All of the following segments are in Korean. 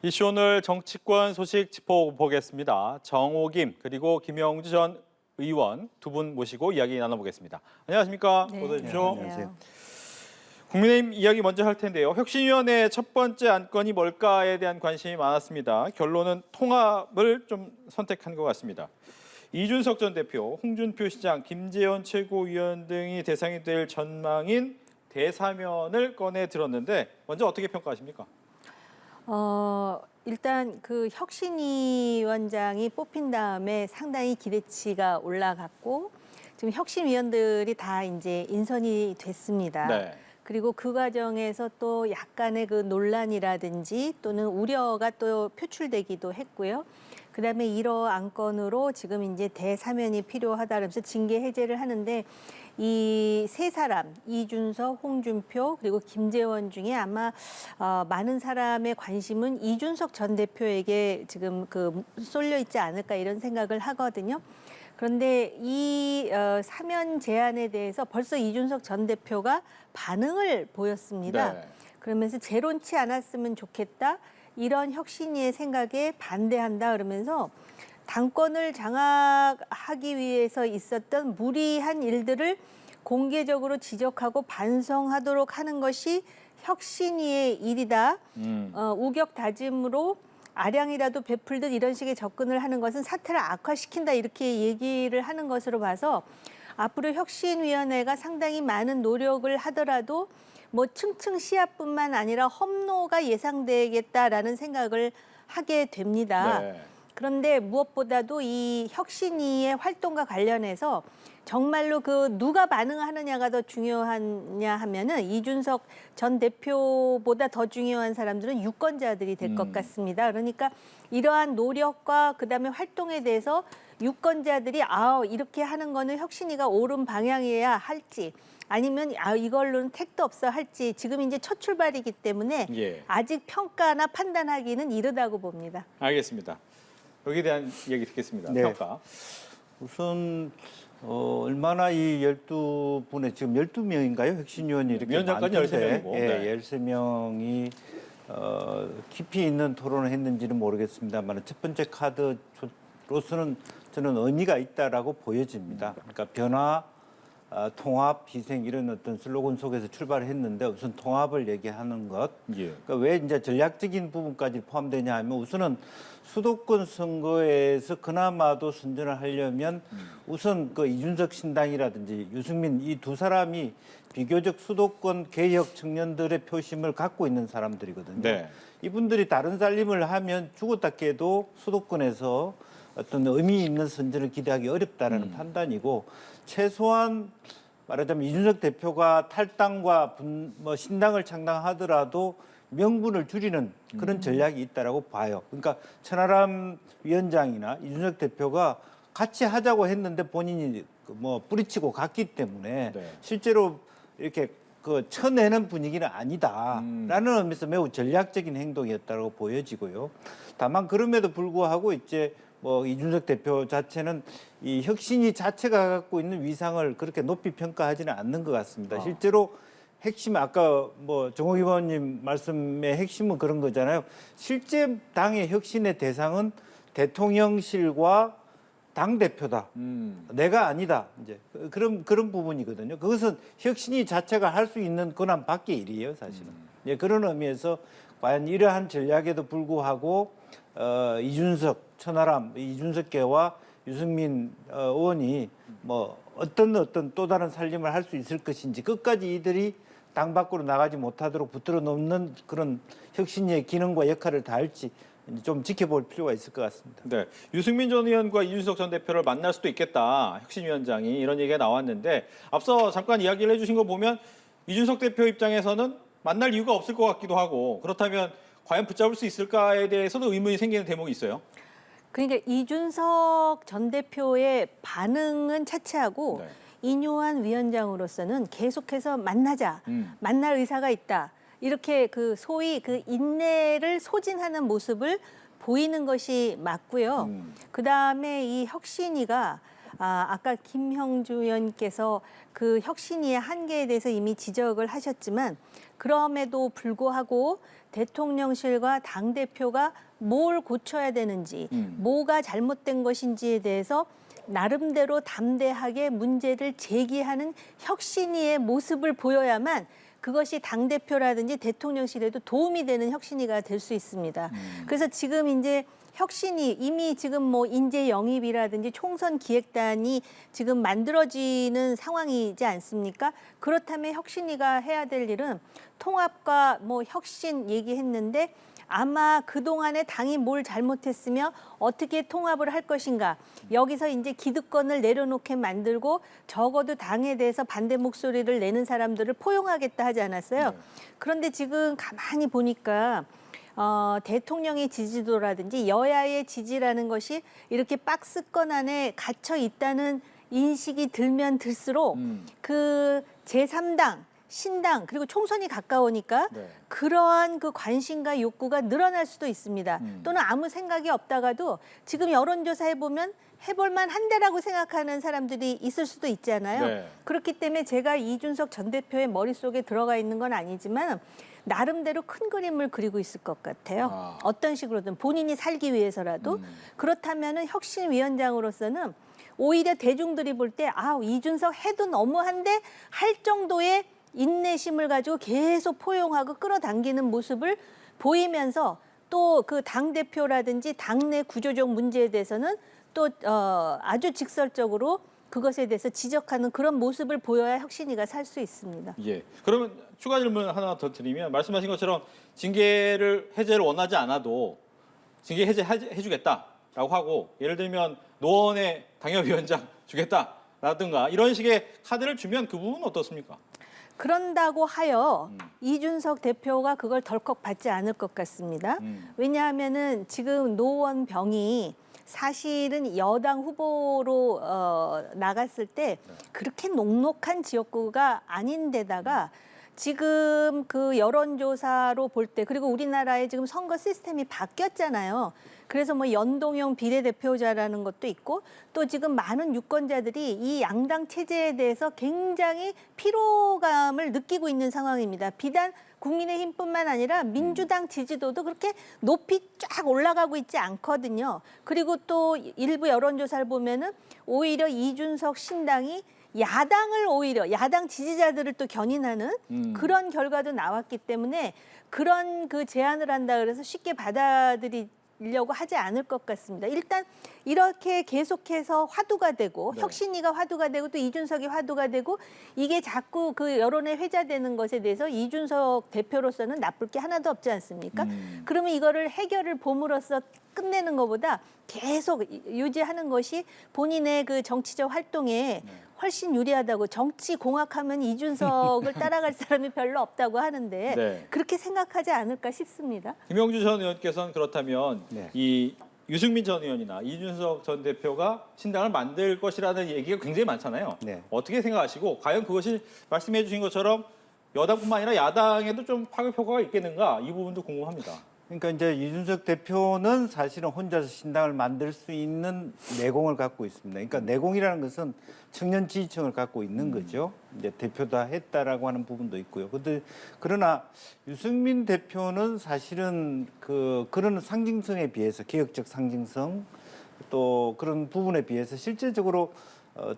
이슈 오늘 정치권 소식 짚어보겠습니다. 정호김 그리고 김영주 전 의원 두 분 모시고 이야기 나눠보겠습니다. 안녕하십니까? 네, 어서 오십시오. 안녕하세요. 국민의힘 이야기 먼저 할 텐데요. 혁신위원회 첫 번째 안건이 뭘까에 대한 관심이 많았습니다. 결론은 통합을 좀 선택한 것 같습니다. 이준석 전 대표, 홍준표 시장, 김재원 최고위원 등이 대상이 될 전망인 대사면을 꺼내 들었는데 먼저 어떻게 평가하십니까? 일단 그 혁신위원장이 뽑힌 다음에 상당히 기대치가 올라갔고 지금 혁신위원들이 다 이제 인선이 됐습니다. 네. 그리고 그 과정에서 또 약간의 그 논란이라든지 또는 우려가 또 표출되기도 했고요. 그다음에 이러한 안건으로 지금 이제 대사면이 필요하다 그러면서 징계 해제를 하는데 이 세 사람 이준석, 홍준표 그리고 김재원 중에 아마 많은 사람의 관심은 이준석 전 대표에게 지금 그 쏠려 있지 않을까 이런 생각을 하거든요. 그런데 이 사면 제안에 대해서 벌써 이준석 전 대표가 반응을 보였습니다. 네. 그러면서 재론치 않았으면 좋겠다. 이런 혁신위의 생각에 반대한다 그러면서 당권을 장악하기 위해서 있었던 무리한 일들을 공개적으로 지적하고 반성하도록 하는 것이 혁신위의 일이다. 우격 다짐으로 아량이라도 베풀듯 이런 식의 접근을 하는 것은 사태를 악화시킨다 이렇게 얘기를 하는 것으로 봐서 앞으로 혁신위원회가 상당히 많은 노력을 하더라도 뭐 층층 시야뿐만 아니라 험로가 예상되겠다라는 생각을 하게 됩니다. 네. 그런데 무엇보다도 이 혁신위의 활동과 관련해서 정말로 그 누가 반응하느냐가 더 중요하냐 하면은 이준석 전 대표보다 더 중요한 사람들은 유권자들이 될 것 같습니다. 그러니까 이러한 노력과 그다음에 활동에 대해서 유권자들이 이렇게 하는 거는 혁신위가 옳은 방향이어야 할지 아니면 이걸로는 택도 없어 할지 지금 이제 첫 출발이기 때문에 예. 아직 평가나 판단하기는 이르다고 봅니다. 알겠습니다. 여기에 대한 얘기 듣겠습니다. 네. 평가. 우선 얼마나 이 12분의 지금 12명인가요? 핵심위원이 이렇게 위원장까지 많던데 13명이고. 예, 네. 13명이 깊이 있는 토론을 했는지는 모르겠습니다만 첫 번째 카드로서는 저는 의미가 있다라고 보여집니다. 그러니까 변화, 통합, 희생 이런 어떤 슬로건 속에서 출발했는데 우선 통합을 얘기하는 것. 예. 그러니까 왜 이제 전략적인 부분까지 포함되냐 하면 우선은 수도권 선거에서 그나마도 선전을 하려면 우선 그 이준석 신당이라든지 유승민 이 두 사람이 비교적 수도권 개혁 청년들의 표심을 갖고 있는 사람들이거든요. 네. 이분들이 다른 살림을 하면 죽었다 깨도 수도권에서 어떤 의미 있는 선전을 기대하기 어렵다라는 판단이고 최소한 말하자면 이준석 대표가 탈당과 신당을 창당하더라도 명분을 줄이는 그런 전략이 있다라고 봐요. 그러니까 천하람 위원장이나 이준석 대표가 같이 하자고 했는데 본인이 뭐 뿌리치고 갔기 때문에 네. 실제로 이렇게 그 쳐내는 분위기는 아니다라는 의미에서 매우 전략적인 행동이었다고 보여지고요. 다만 그럼에도 불구하고 이제 뭐 이준석 대표 자체는 이 혁신위 자체가 갖고 있는 위상을 그렇게 높이 평가하지는 않는 것 같습니다. 실제로 핵심 아까 뭐 정호기 의원님 말씀의 핵심은 그런 거잖아요. 실제 당의 혁신의 대상은 대통령실과 당 대표다. 내가 아니다. 이제 그런 부분이거든요. 그것은 혁신위 자체가 할 수 있는 권한 밖의 일이에요, 사실은. 예, 그런 의미에서 과연 이러한 전략에도 불구하고 이준석, 천하람, 이준석계와 유승민 의원이 뭐 어떤 또 다른 살림을 할 수 있을 것인지 끝까지 이들이 당 밖으로 나가지 못하도록 붙들어 놓는 그런 혁신의 기능과 역할을 다할지 좀 지켜볼 필요가 있을 것 같습니다. 네. 유승민 전 의원과 이준석 전 대표를 만날 수도 있겠다. 혁신위원장이 이런 얘기가 나왔는데 앞서 잠깐 이야기를 해주신 거 보면 이준석 대표 입장에서는 만날 이유가 없을 것 같기도 하고 그렇다면 과연 붙잡을 수 있을까에 대해서도 의문이 생기는 대목이 있어요. 그러니까 이준석 전 대표의 반응은 차치하고 네. 인요한 위원장으로서는 계속해서 만나자, 만날 의사가 있다. 이렇게 그 소위 그 인내를 소진하는 모습을 보이는 것이 맞고요. 그다음에 이 혁신위가 아까 김형주 의원께서 그 혁신위의 한계에 대해서 이미 지적을 하셨지만 그럼에도 불구하고 대통령실과 당대표가 뭘 고쳐야 되는지, 뭐가 잘못된 것인지에 대해서 나름대로 담대하게 문제를 제기하는 혁신위의 모습을 보여야만 그것이 당대표라든지 대통령실에도 도움이 되는 혁신위가 될 수 있습니다. 그래서 지금 이제 혁신이 이미 지금 뭐 인재 영입이라든지 총선 기획단이 지금 만들어지는 상황이지 않습니까? 그렇다면 혁신이가 해야 될 일은 통합과 뭐 혁신 얘기했는데 아마 그동안에 당이 뭘 잘못했으며 어떻게 통합을 할 것인가. 여기서 이제 기득권을 내려놓게 만들고 적어도 당에 대해서 반대 목소리를 내는 사람들을 포용하겠다 하지 않았어요. 그런데 지금 가만히 보니까 대통령의 지지도라든지 여야의 지지라는 것이 이렇게 박스권 안에 갇혀 있다는 인식이 들면 들수록 그 제3당 신당 그리고 총선이 가까우니까 네. 그러한 그 관심과 욕구가 늘어날 수도 있습니다. 또는 아무 생각이 없다가도 지금 여론조사해 보면 해볼만 한데라고 생각하는 사람들이 있을 수도 있잖아요. 네. 그렇기 때문에 제가 이준석 전 대표의 머릿속에 들어가 있는 건 아니지만 나름대로 큰 그림을 그리고 있을 것 같아요. 아. 어떤 식으로든 본인이 살기 위해서라도. 그렇다면은 혁신위원장으로서는 오히려 대중들이 볼 때 이준석 해도 너무한데 할 정도의 인내심을 가지고 계속 포용하고 끌어당기는 모습을 보이면서 또 그 당대표라든지 당내 구조적 문제에 대해서는 또 아주 직설적으로 그것에 대해서 지적하는 그런 모습을 보여야 혁신위가 살 수 있습니다. 예. 그러면 추가 질문 하나 더 드리면 말씀하신 것처럼 징계를 해제를 원하지 않아도 징계 해주겠다라고 하고 예를 들면 노원의 당협위원장 주겠다라든가 이런 식의 카드를 주면 그 부분은 어떻습니까? 그런다고 하여 이준석 대표가 그걸 덜컥 받지 않을 것 같습니다. 왜냐하면은 지금 노원병이 사실은 여당 후보로 나갔을 때 그렇게 녹록한 지역구가 아닌데다가 지금 그 여론조사로 볼 때 그리고 우리나라의 지금 선거 시스템이 바뀌었잖아요. 그래서 뭐 연동형 비례대표자라는 것도 있고 또 지금 많은 유권자들이 이 양당 체제에 대해서 굉장히 피로감을 느끼고 있는 상황입니다. 비단 국민의힘뿐만 아니라 민주당 지지도도 그렇게 높이 쫙 올라가고 있지 않거든요. 그리고 또 일부 여론조사를 보면은 오히려 이준석 신당이 야당을 오히려 야당 지지자들을 또 견인하는 그런 결과도 나왔기 때문에 그런 그 제안을 한다 그래서 쉽게 받아들이려고 하지 않을 것 같습니다. 일단 이렇게 계속해서 화두가 되고 네. 혁신위가 화두가 되고 또 이준석이 화두가 되고 이게 자꾸 그 여론에 회자되는 것에 대해서 이준석 대표로서는 나쁠 게 하나도 없지 않습니까? 그러면 이거를 해결을 봄으로써 끝내는 것보다 계속 유지하는 것이 본인의 그 정치적 활동에 훨씬 유리하다고 정치 공학하면 이준석을 따라갈 사람이 별로 없다고 하는데 네. 그렇게 생각하지 않을까 싶습니다. 김영주 전 의원께서는 그렇다면 네. 이 유승민 전 의원이나 이준석 전 대표가 신당을 만들 것이라는 얘기가 굉장히 많잖아요. 네. 어떻게 생각하시고 과연 그것이 말씀해 주신 것처럼 여당뿐만 아니라 야당에도 좀 파급 효과가 있겠는가 이 부분도 궁금합니다. 그러니까 이제 이준석 대표는 사실은 혼자서 신당을 만들 수 있는 내공을 갖고 있습니다. 그러니까 내공이라는 것은 청년 지지층을 갖고 있는 거죠. 이제 대표다 했다라고 하는 부분도 있고요. 그러나 유승민 대표는 사실은 그런 상징성에 비해서 개혁적 상징성 또 그런 부분에 비해서 실질적으로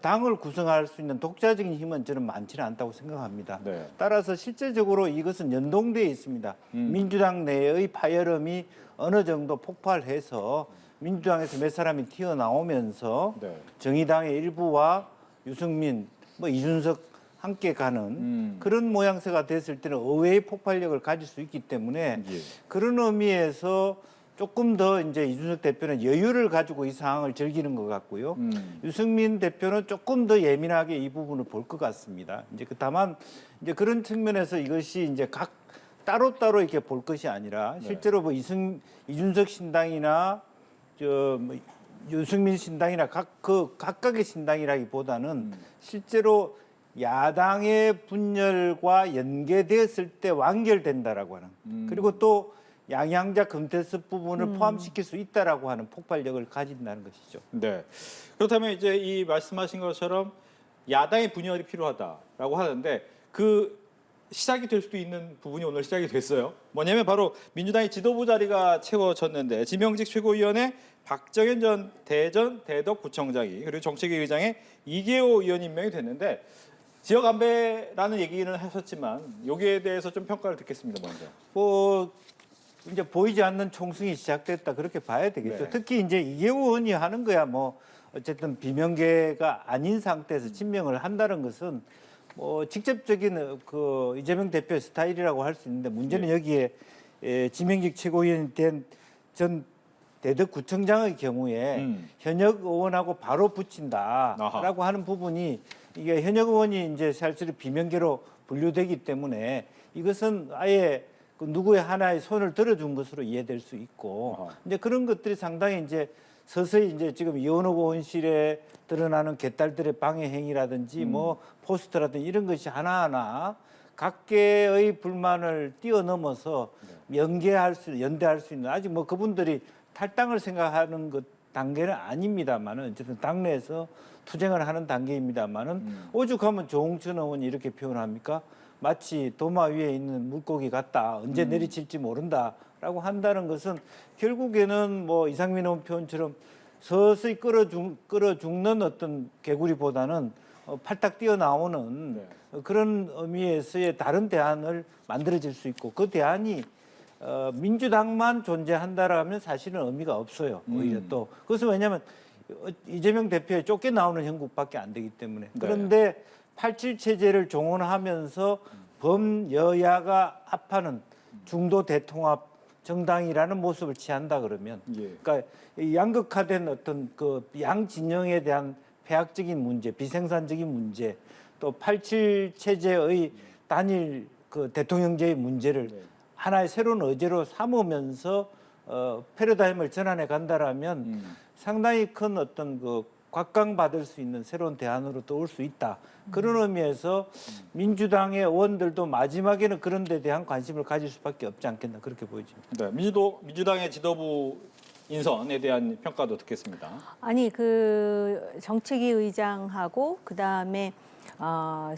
당을 구성할 수 있는 독자적인 힘은 저는 많지는 않다고 생각합니다. 네. 따라서 실제적으로 이것은 연동되어 있습니다. 민주당 내의 파열음이 어느 정도 폭발해서 민주당에서 몇 사람이 튀어나오면서 네. 정의당의 일부와 유승민, 이준석 함께 가는 그런 모양새가 됐을 때는 의외의 폭발력을 가질 수 있기 때문에 예. 그런 의미에서 조금 더 이제 이준석 대표는 여유를 가지고 이 상황을 즐기는 것 같고요. 유승민 대표는 조금 더 예민하게 이 부분을 볼 것 같습니다. 이제 다만 이제 그런 측면에서 이것이 이제 각 따로따로 이렇게 볼 것이 아니라 실제로 이준석 신당이나 유승민 신당이나 각각의 신당이라기보다는 실제로 야당의 분열과 연계되었을 때 완결된다라고 하는 그리고 또 양양자 금태섭 부분을 포함시킬 수 있다라고 하는 폭발력을 가진다는 것이죠. 네. 그렇다면 이제 이 말씀하신 것처럼 야당의 분열이 필요하다라고 하는데 그 시작이 될 수도 있는 부분이 오늘 시작이 됐어요. 뭐냐면 바로 민주당의 지도부 자리가 채워졌는데 지명직 최고위원회 박정현 전 대전 대덕구청장이 그리고 정책위 의장의 이계호 의원 임명이 됐는데 지역 안배라는 얘기는 하셨지만 여기에 대해서 좀 평가를 듣겠습니다. 먼저. 뭐 이제 보이지 않는 총승이 시작됐다 그렇게 봐야 되겠죠. 네. 특히 이제 이계호 의원이 하는 거야 뭐 어쨌든 비명계가 아닌 상태에서 친명을 한다는 것은 뭐 직접적인 그 이재명 대표의 스타일이라고 할 수 있는데 문제는 여기에 지명직 최고위원이 된 전 대덕구청장의 경우에 현역 의원하고 바로 붙인다라고 하는 부분이 이게 현역 의원이 이제 사실 비명계로 분류되기 때문에 이것은 아예 그 누구의 하나의 손을 들어준 것으로 이해될 수 있고 이제 그런 것들이 상당히 이제 서서히 이제 지금 이원호 의원실에 드러나는 개딸들의 방해 행위라든지 뭐 포스터라든지 이런 것이 하나하나 각계의 불만을 뛰어넘어서 연대할 수 있는 아직 뭐 그분들이 탈당을 생각하는 것 단계는 아닙니다만은 어쨌든 당내에서 투쟁을 하는 단계입니다만은 오죽하면 조홍천 의원이 이렇게 표현합니까? 마치 도마 위에 있는 물고기 같다. 언제 내리칠지 모른다라고 한다는 것은 결국에는 뭐 이상민 의원 표현처럼 서서히 끌어 죽는 어떤 개구리보다는 팔딱 뛰어나오는 그런 의미에서의 다른 대안을 만들어질 수 있고 그 대안이 민주당만 존재한다라면 사실은 의미가 없어요. 오히려 또 그것은 왜냐하면 이재명 대표에 쫓겨나오는 형국밖에 안 되기 때문에 그런데 87 체제를 종언하면서 범여야가 합하는 중도 대통합 정당이라는 모습을 취한다 그러면 그러니까 이 양극화된 어떤 그 양 진영에 대한 폐악적인 문제, 비생산적인 문제, 또 87 체제의 단일 그 대통령제의 문제를 하나의 새로운 의제로 삼으면서 패러다임을 전환해 간다라면 상당히 큰 어떤 그 곽강받을 수 있는 새로운 대안으로 떠올 수 있다. 그런 의미에서 민주당의 의원들도 마지막에는 그런 데 대한 관심을 가질 수밖에 없지 않겠나 그렇게 보여집니다. 네, 민주당의 지도부 인선에 대한 평가도 듣겠습니다. 아니 그 정책위 의장하고 그다음에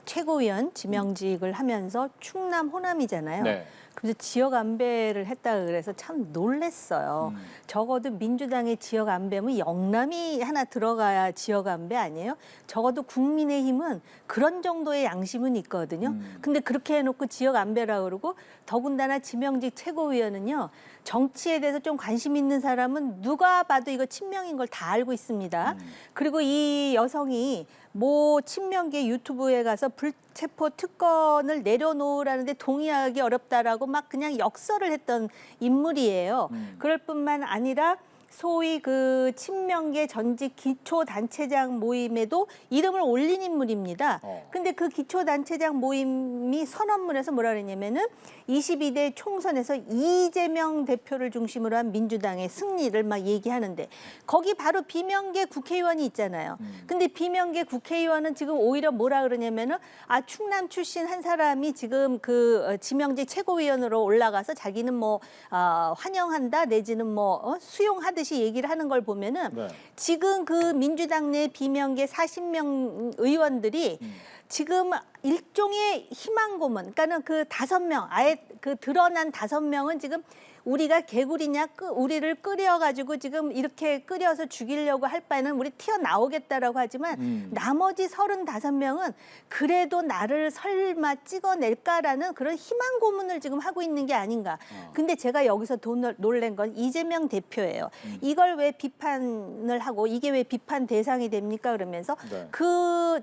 최고위원 지명직을 하면서 충남 호남이잖아요. 네. 그래서 지역 안배를 했다 그래서 참 놀랬어요. 적어도 민주당의 지역 안배면 영남이 하나 들어가야 지역 안배 아니에요? 적어도 국민의힘은 그런 정도의 양심은 있거든요. 근데 그렇게 해놓고 지역 안배라 그러고 더군다나 지명직 최고위원은요. 정치에 대해서 좀 관심 있는 사람은 누가 봐도 이거 친명인 걸 다 알고 있습니다. 그리고 이 여성이 모 친명계 유튜브에 가서 불체포 특권을 내려놓으라는데 동의하기 어렵다라고 막 그냥 역설을 했던 인물이에요. 그럴 뿐만 아니라 소위 그 친명계 전직 기초단체장 모임에도 이름을 올린 인물입니다. 근데 그 기초단체장 모임이 선언문에서 뭐라 그랬냐면은 22대 총선에서 이재명 대표를 중심으로 한 민주당의 승리를 막 얘기하는데 거기 바로 비명계 국회의원이 있잖아요. 근데 비명계 국회의원은 지금 오히려 뭐라 그러냐면은 충남 출신 한 사람이 지금 그 지명직 최고위원으로 올라가서 자기는 뭐 환영한다 내지는 뭐 수용하듯이 얘기를 하는 걸 보면은 지금 그 민주당 내 비명계 40명 의원들이 지금 일종의 희망 고문, 그러니까는 그 5명, 아예 그 드러난 5명은 지금 우리가 개구리냐, 우리를 끓여가지고 지금 이렇게 끓여서 죽이려고 할 바에는 우리 튀어나오겠다라고 하지만 나머지 35명은 그래도 나를 설마 찍어낼까라는 그런 희망 고문을 지금 하고 있는 게 아닌가. 근데 제가 여기서 놀란 건 이재명 대표예요. 이걸 왜 비판을 하고 이게 왜 비판 대상이 됩니까? 그러면서 그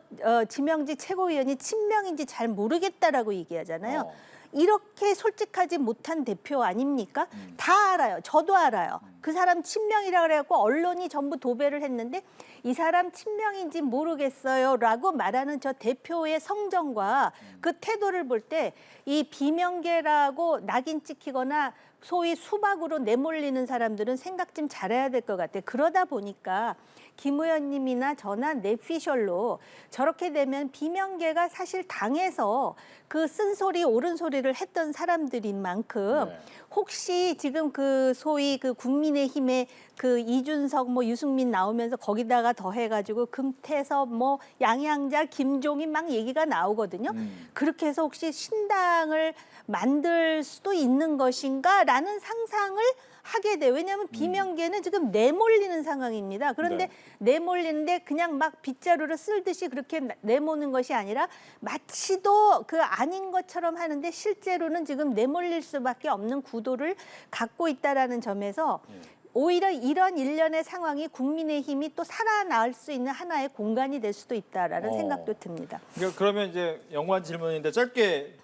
지명직 최고위원이 친명인지 잘 모르겠다라고 얘기하잖아요. 이렇게 솔직하지 못한 대표 아닙니까? 다 알아요. 저도 알아요. 그 사람 친명이라 그래갖고 언론이 전부 도배를 했는데 이 사람 친명인지 모르겠어요라고 말하는 저 대표의 성정과 그 태도를 볼 때 이 비명계라고 낙인 찍히거나 소위 수박으로 내몰리는 사람들은 생각 좀 잘해야 될 것 같아요. 그러다 보니까 김 의원님이나 저나 뇌피셜로 저렇게 되면 비명계가 사실 당에서 그 쓴소리 옳은 소리를 했던 사람들인 만큼 혹시 지금 그 소위 그 국민 국민의힘의 그 이준석 뭐 유승민 나오면서 거기다가 더해가지고 금태섭 뭐 양양자 김종인 막 얘기가 나오거든요. 그렇게 해서 혹시 신당을 만들 수도 있는 것인가라는 상상을 하게 돼. 왜냐하면 비명계는 지금 내몰리는 상황입니다. 그런데 내몰리는데 그냥 막 빗자루를 쓸듯이 그렇게 내모는 것이 아니라 마치도 그 아닌 것처럼 하는데 실제로는 지금 내몰릴 수밖에 없는 구도를 갖고 있다라는 점에서 오히려 이런 일련의 상황이 국민의힘이 또 살아날 수 있는 하나의 공간이 될 수도 있다라는 생각도 듭니다. 그러면 이제 연관 질문인데 짧게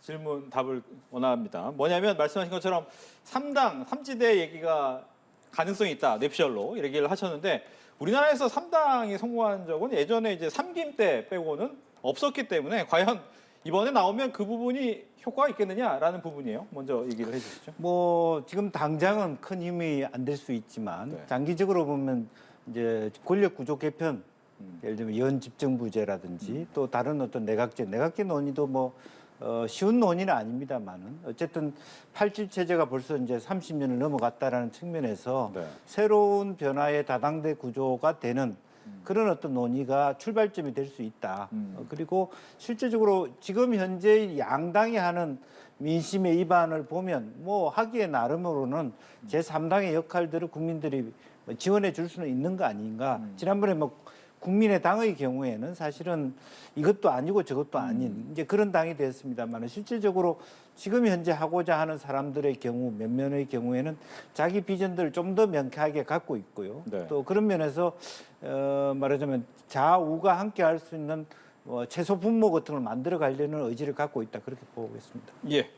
질문 답을 원합니다. 뭐냐면 말씀하신 것처럼 3당, 3지대 얘기가 가능성이 있다. 뇌피셜로 이렇게 얘기를 하셨는데 우리나라에서 3당이 성공한 적은 예전에 이제 삼김 때 빼고는 없었기 때문에 과연 이번에 나오면 그 부분이 효과가 있겠느냐라는 부분이에요. 먼저 얘기를 해주시죠. 뭐 지금 당장은 큰 힘이 안 될 수 있지만 네. 장기적으로 보면 이제 권력 구조 개편, 예를 들면 연집정부제라든지 또 다른 어떤 내각제 논의도 뭐 쉬운 논의는 아닙니다만은 어쨌든 87 체제가 벌써 이제 30년을 넘어갔다라는 측면에서 네. 새로운 변화의 다당제 구조가 되는 그런 어떤 논의가 출발점이 될 수 있다. 그리고 실제적으로 지금 현재 양당이 하는 민심의 입안을 보면 뭐 하기에 나름으로는 제3당의 역할들을 국민들이 지원해 줄 수는 있는 거 아닌가. 지난번에 뭐 국민의당의 경우에는 사실은 이것도 아니고 저것도 아닌 이제 그런 당이 됐습니다만 실질적으로 지금 현재 하고자 하는 사람들의 경우 몇 면의 경우에는 자기 비전들을 좀 더 명쾌하게 갖고 있고요. 네. 또 그런 면에서 말하자면 좌우가 함께 할 수 있는 최소 분모 같은 걸 만들어 가려는 의지를 갖고 있다 그렇게 보고 있습니다. 예.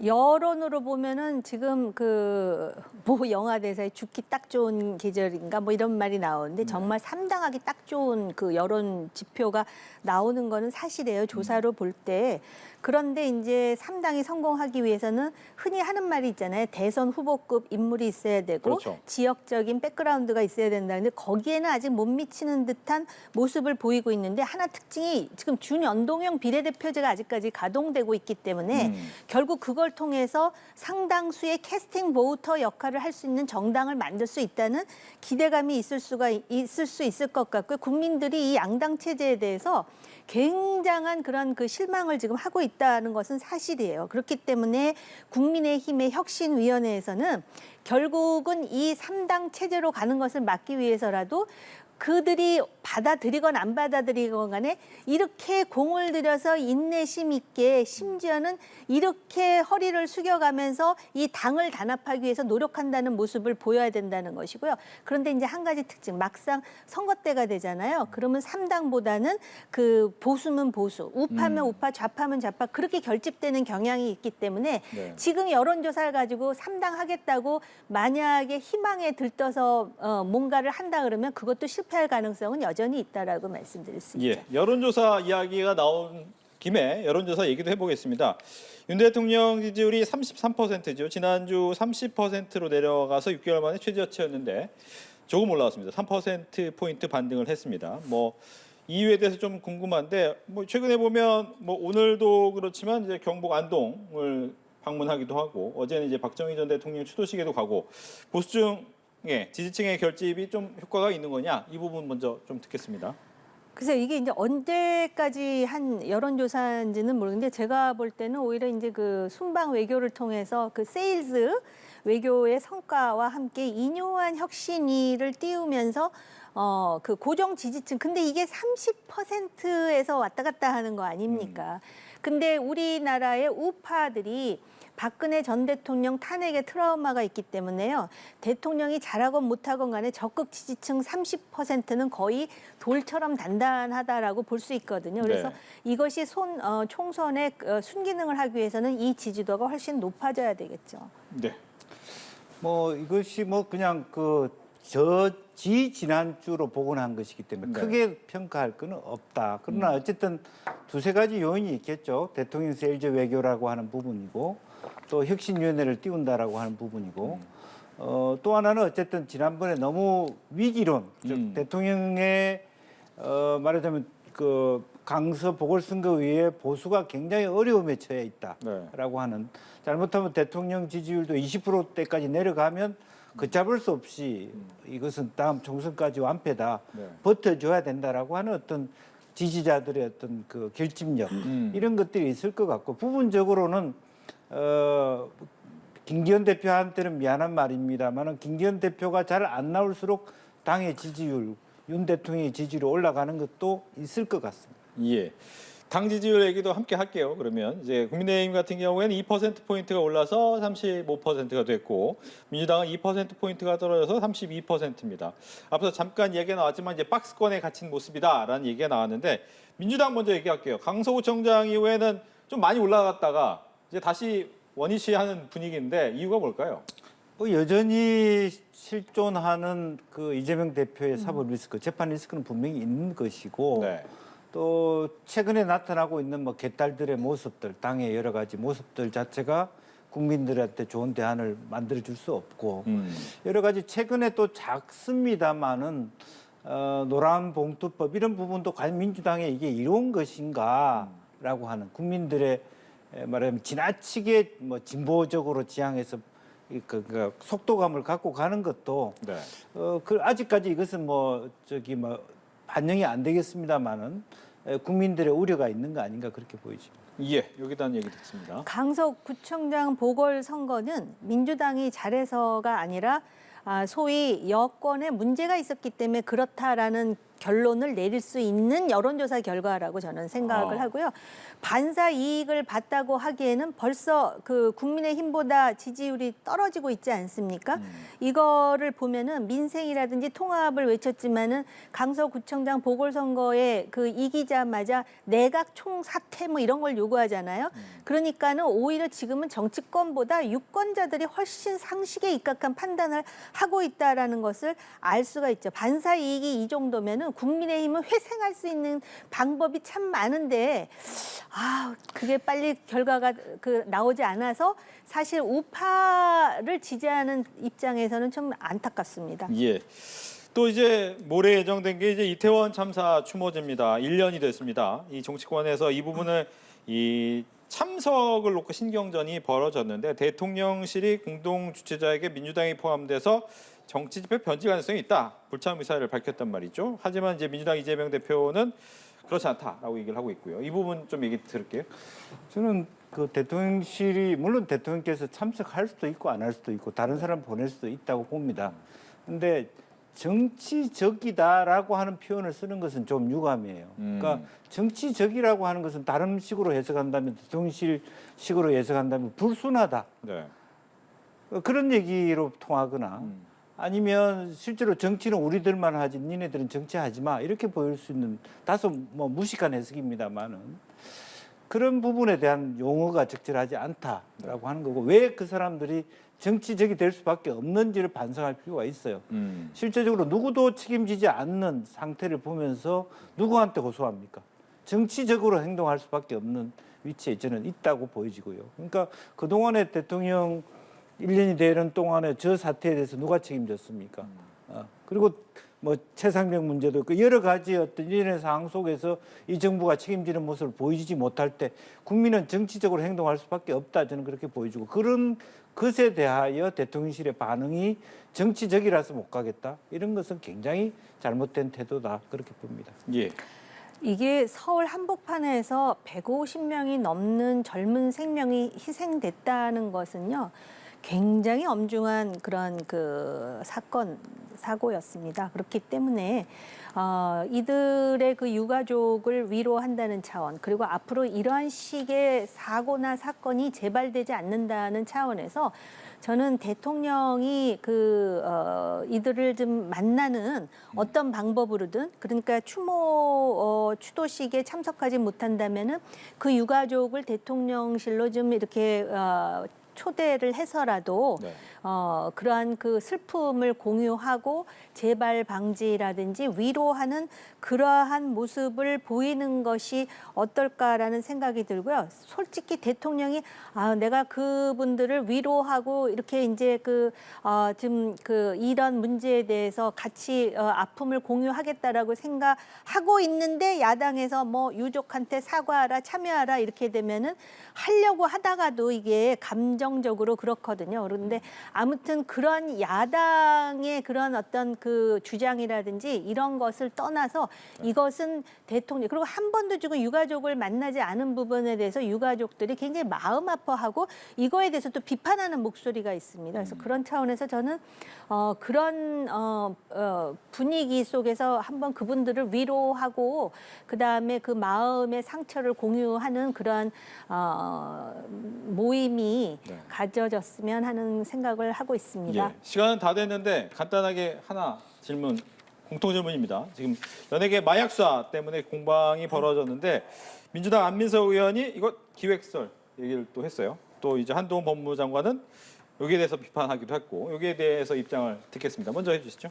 여론으로 보면은 지금 그 뭐 영화 대사에 죽기 딱 좋은 계절인가 뭐 이런 말이 나오는데 정말 삼당하기 딱 좋은 그 여론 지표가 나오는 거는 사실이에요. 조사로 볼 때. 그런데 이제 삼당이 성공하기 위해서는 흔히 하는 말이 있잖아요. 대선 후보급 인물이 있어야 되고 그렇죠. 지역적인 백그라운드가 있어야 된다. 근데 거기에는 아직 못 미치는 듯한 모습을 보이고 있는데 하나 특징이 지금 준연동형 비례대표제가 아직까지 가동되고 있기 때문에 결국 그걸 통해서 상당수의 캐스팅 보우터 역할을 할 수 있는 정당을 만들 수 있다는 기대감이 있을 수 있을 것 같고요. 국민들이 이 양당 체제에 대해서 굉장한 그런 그 실망을 지금 하고 있다는 것은 사실이에요. 그렇기 때문에 국민의힘의 혁신위원회에서는 결국은 이 3당 체제로 가는 것을 막기 위해서라도 그들이 받아들이건 안 받아들이건 간에 이렇게 공을 들여서 인내심 있게 심지어는 이렇게 허리를 숙여가면서 이 당을 단합하기 위해서 노력한다는 모습을 보여야 된다는 것이고요. 그런데 이제 한 가지 특징, 막상 선거 때가 되잖아요. 그러면 3당보다는 그 보수면 보수, 우파면 우파, 좌파면 좌파 그렇게 결집되는 경향이 있기 때문에 네. 지금 여론조사를 가지고 3당 하겠다고 만약에 희망에 들떠서 뭔가를 한다 그러면 그것도 실패할 가능성은 여전히 있다라고 말씀드릴 수 있죠. 예, 여론조사 이야기가 나온 김에 여론조사 얘기도 해보겠습니다. 윤 대통령 지지율이 33%죠. 지난주 30%로 내려가서 6개월 만에 최저치였는데 조금 올라왔습니다. 3%포인트 반등을 했습니다. 뭐 이유에 대해서 좀 궁금한데 뭐 최근에 보면 뭐 오늘도 그렇지만 이제 경북 안동을 방문하기도 하고 어제는 이제 박정희 전 대통령 추도식에도 가고 보수 중에 지지층의 결집이 좀 효과가 있는 거냐 이 부분 먼저 좀 듣겠습니다. 그래서 이게 이제 언제까지 한 여론조사인지는 모르겠는데 제가 볼 때는 오히려 이제 그 순방 외교를 통해서 그 세일즈 외교의 성과와 함께 인요한 혁신위를 띄우면서 그 고정 지지층 근데 이게 30%에서 왔다 갔다 하는 거 아닙니까? 근데 우리나라의 우파들이 박근혜 전 대통령 탄핵에 트라우마가 있기 때문에요. 대통령이 잘하건 못하건 간에 적극 지지층 30%는 거의 돌처럼 단단하다라고 볼 수 있거든요. 그래서 네. 이것이 총선의 순기능을 하기 위해서는 이 지지도가 훨씬 높아져야 되겠죠. 네. 뭐 이것이 뭐 그냥 지난주로 복원한 것이기 때문에 네. 크게 평가할 것은 없다. 그러나 어쨌든 두세 가지 요인이 있겠죠. 대통령 세일즈 외교라고 하는 부분이고 또 혁신위원회를 띄운다라고 하는 부분이고 또 하나는 어쨌든 지난번에 너무 위기론, 즉 대통령의 말하자면 그 강서 보궐선거위에 보수가 굉장히 어려움에 처해 있다라고 하는 잘못하면 대통령 지지율도 20%대까지 내려가면 걷잡을 수 없이 이것은 다음 총선까지 완패다, 네. 버텨줘야 된다라고 하는 어떤 지지자들의 어떤 그 결집력 이런 것들이 있을 것 같고 부분적으로는 김기현 대표한테는 미안한 말입니다만은 김기현 대표가 잘 안 나올수록 당의 지지율, 윤 대통령의 지지율이 올라가는 것도 있을 것 같습니다. 예. 당 지지율 얘기도 함께 할게요. 그러면 이제 국민의힘 같은 경우에는 2%포인트가 올라서 35%가 됐고 민주당은 2%포인트가 떨어져서 32%입니다. 앞서 잠깐 얘기가 나왔지만 이제 박스권에 갇힌 모습이다라는 얘기가 나왔는데 민주당 먼저 얘기할게요. 강서구청장 이후에는 좀 많이 올라갔다가 이제 다시 원위치하는 분위기인데 이유가 뭘까요? 여전히 실존하는 그 이재명 대표의 사법 리스크, 재판 리스크는 분명히 있는 것이고 네. 또 최근에 나타나고 있는 뭐 개딸들의 모습들, 당의 여러 가지 모습들 자체가 국민들한테 좋은 대안을 만들어 줄 수 없고 여러 가지 최근에 또 작습니다마는 노란 봉투법 이런 부분도 과연 민주당에 이게 이로운 것인가라고 하는 국민들의 말하자면 지나치게 뭐 진보적으로 지향해서 그 속도감을 갖고 가는 것도 네. 아직까지 이것은 뭐 반영이 안 되겠습니다만은 국민들의 우려가 있는 거 아닌가 그렇게 보여집니다. 예, 여기다 얘기 듣습니다. 강서구청장 보궐선거는 민주당이 잘해서가 아니라 소위 여권에 문제가 있었기 때문에 그렇다라는 결론을 내릴 수 있는 여론조사 결과라고 저는 생각을 하고요. 반사 이익을 봤다고 하기에는 벌써 그 국민의힘보다 지지율이 떨어지고 있지 않습니까? 이거를 보면은 민생이라든지 통합을 외쳤지만은 강서구청장 보궐선거에 그 이기자마자 내각 총사퇴 뭐 이런 걸 요구하잖아요. 그러니까는 오히려 지금은 정치권보다 유권자들이 훨씬 상식에 입각한 판단을 하고 있다라는 것을 알 수가 있죠. 반사 이익이 이 정도면은 국민의힘은 회생할 수 있는 방법이 참 많은데 그게 빨리 결과가 나오지 않아서 사실 우파를 지지하는 입장에서는 좀 안타깝습니다. 예. 또 이제 모레 예정된 게 이제 이태원 참사 추모제입니다. 1년이 됐습니다. 이 정치권에서 이 부분을 이 참석을 놓고 신경전이 벌어졌는데 대통령실이 공동 주최자에게 민주당이 포함돼서 정치 집회 변질 가능성이 있다. 불참 의사를 밝혔단 말이죠. 하지만 이제 민주당 이재명 대표는 그렇지 않다라고 얘기를 하고 있고요. 이 부분 좀 얘기 들을게요. 저는 그 대통령실이 물론 대통령께서 참석할 수도 있고 안 할 수도 있고 다른 사람 보낼 수도 있다고 봅니다. 근데 정치적이다라고 하는 표현을 쓰는 것은 좀 유감이에요. 그러니까 정치적이라고 하는 것은 다른 식으로 해석한다면 대통령실 식으로 해석한다면 불순하다. 네. 그런 얘기로 통하거나 아니면 실제로 정치는 우리들만 하지 니네들은 정치하지 마 이렇게 보일 수 있는 다소 뭐 무식한 해석입니다만은 그런 부분에 대한 용어가 적절하지 않다라고 하는 거고 왜 그 사람들이 정치적이 될 수밖에 없는지를 반성할 필요가 있어요. 실제적으로 누구도 책임지지 않는 상태를 보면서 누구한테 고소합니까? 정치적으로 행동할 수밖에 없는 위치에 저는 있다고 보여지고요. 그러니까 그동안의 대통령 1년이 되는 동안에 저 사태에 대해서 누가 책임졌습니까? 그리고 뭐 최상병 문제도 있고 여러 가지 어떤 일련의 상황 속에서 이 정부가 책임지는 모습을 보이지 못할 때 국민은 정치적으로 행동할 수밖에 없다 저는 그렇게 보여지고 그런 것에 대하여 대통령실의 반응이 정치적이라서 못 가겠다 이런 것은 굉장히 잘못된 태도다 그렇게 봅니다. 예. 이게 서울 한복판에서 150명이 넘는 젊은 생명이 희생됐다는 것은요. 굉장히 엄중한 그런 그 사고였습니다. 그렇기 때문에 이들의 그 유가족을 위로한다는 차원 그리고 앞으로 이러한 식의 사고나 사건이 재발되지 않는다는 차원에서 저는 대통령이 이들을 좀 만나는 어떤 방법으로든 그러니까 추도식에 참석하지 못한다면은 그 유가족을 대통령실로 좀 이렇게 초대를 해서라도 네. 그러한 그 슬픔을 공유하고 재발 방지라든지 위로하는 그러한 모습을 보이는 것이 어떨까라는 생각이 들고요. 솔직히 대통령이 내가 그분들을 위로하고 이렇게 이제 이런 문제에 대해서 같이 아픔을 공유하겠다라고 생각하고 있는데 야당에서 뭐 유족한테 사과하라 참여하라 이렇게 되면은 하려고 하다가도 이게 감정 결정적으로 그렇거든요. 그런데 아무튼 그런 야당의 그런 어떤 그 주장이라든지 이런 것을 떠나서 이것은 대통령 그리고 한 번도 지금 유가족을 만나지 않은 부분에 대해서 유가족들이 굉장히 마음 아파하고 이거에 대해서 또 비판하는 목소리가 있습니다. 그래서 그런 차원에서 저는 그런 분위기 속에서 한번 그분들을 위로하고 그다음에 그 마음의 상처를 공유하는 그런 모임이 네. 가져졌으면 하는 생각을 하고 있습니다. 예, 시간은 다 됐는데 간단하게 하나 질문, 공통 질문입니다. 지금 연예계 마약 수사 때문에 공방이 벌어졌는데 민주당 안민석 의원이 이거 기획설 얘기를 또 했어요. 또 이제 한동훈 법무장관은 여기에 대해서 비판하기도 했고 여기에 대해서 입장을 듣겠습니다. 먼저 해주시죠.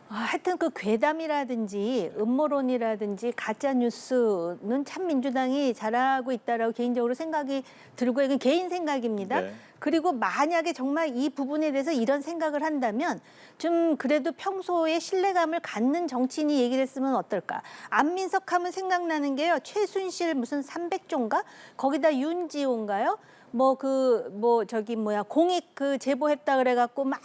하여튼 그 괴담이라든지 음모론이라든지 가짜 뉴스는 참 민주당이 잘하고 있다라고 개인적으로 생각이 들고 이건 개인 생각입니다. 네. 그리고 만약에 정말 이 부분에 대해서 이런 생각을 한다면 좀 그래도 평소에 신뢰감을 갖는 정치인이 얘기를 했으면 어떨까. 안민석 하면 생각나는 게요. 최순실 무슨 300조인가? 거기다 윤지호인가요? 공익 그 제보했다 그래갖고 막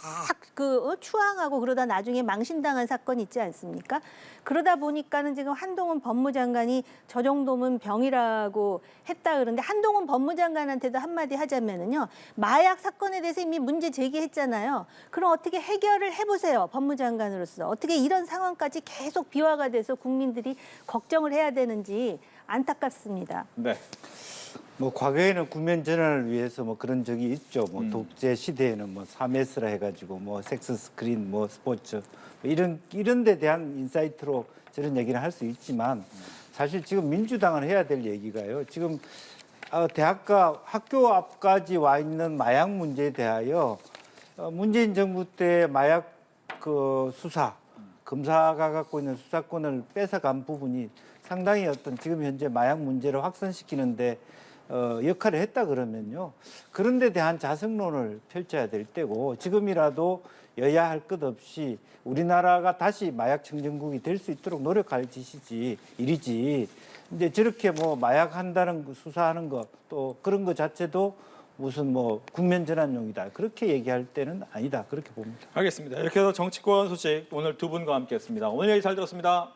추앙하고 그러다 나중에 망신당한 사건 있지 않습니까? 그러다 보니까는 지금 한동훈 법무장관이 저 정도면 병이라고 했다 그러는데 한동훈 법무장관한테도 한마디 하자면은요. 마약 사건에 대해서 이미 문제 제기했잖아요. 그럼 어떻게 해결을 해보세요. 법무장관으로서. 어떻게 이런 상황까지 계속 비화가 돼서 국민들이 걱정을 해야 되는지 안타깝습니다. 네. 뭐 과거에는 국면 전환을 위해서 뭐 그런 적이 있죠. 뭐 독재 시대에는 뭐 3S라 해가지고 뭐 섹스 스크린, 뭐 스포츠 뭐 이런 데 대한 인사이트로 저런 얘기를 할 수 있지만 사실 지금 민주당은 해야 될 얘기가요. 지금 대학가 학교 앞까지 와 있는 마약 문제에 대하여 문재인 정부 때 마약 그 수사 검사가 갖고 있는 수사권을 뺏어간 부분이 상당히 어떤 지금 현재 마약 문제를 확산시키는데 역할을 했다 그러면요. 그런 데 대한 자성론을 펼쳐야 될 때고 지금이라도 여야 할 것 없이 우리나라가 다시 마약 청정국이 될 수 있도록 노력할 일이지. 근데 저렇게 뭐 마약 한다는 거, 수사하는 거 또 그런 거 자체도 무슨 뭐 국면 전환용이다. 그렇게 얘기할 때는 아니다. 그렇게 봅니다. 알겠습니다. 이렇게 해서 정치권 소식 오늘 두 분과 함께했습니다. 오늘 얘기 잘 들었습니다.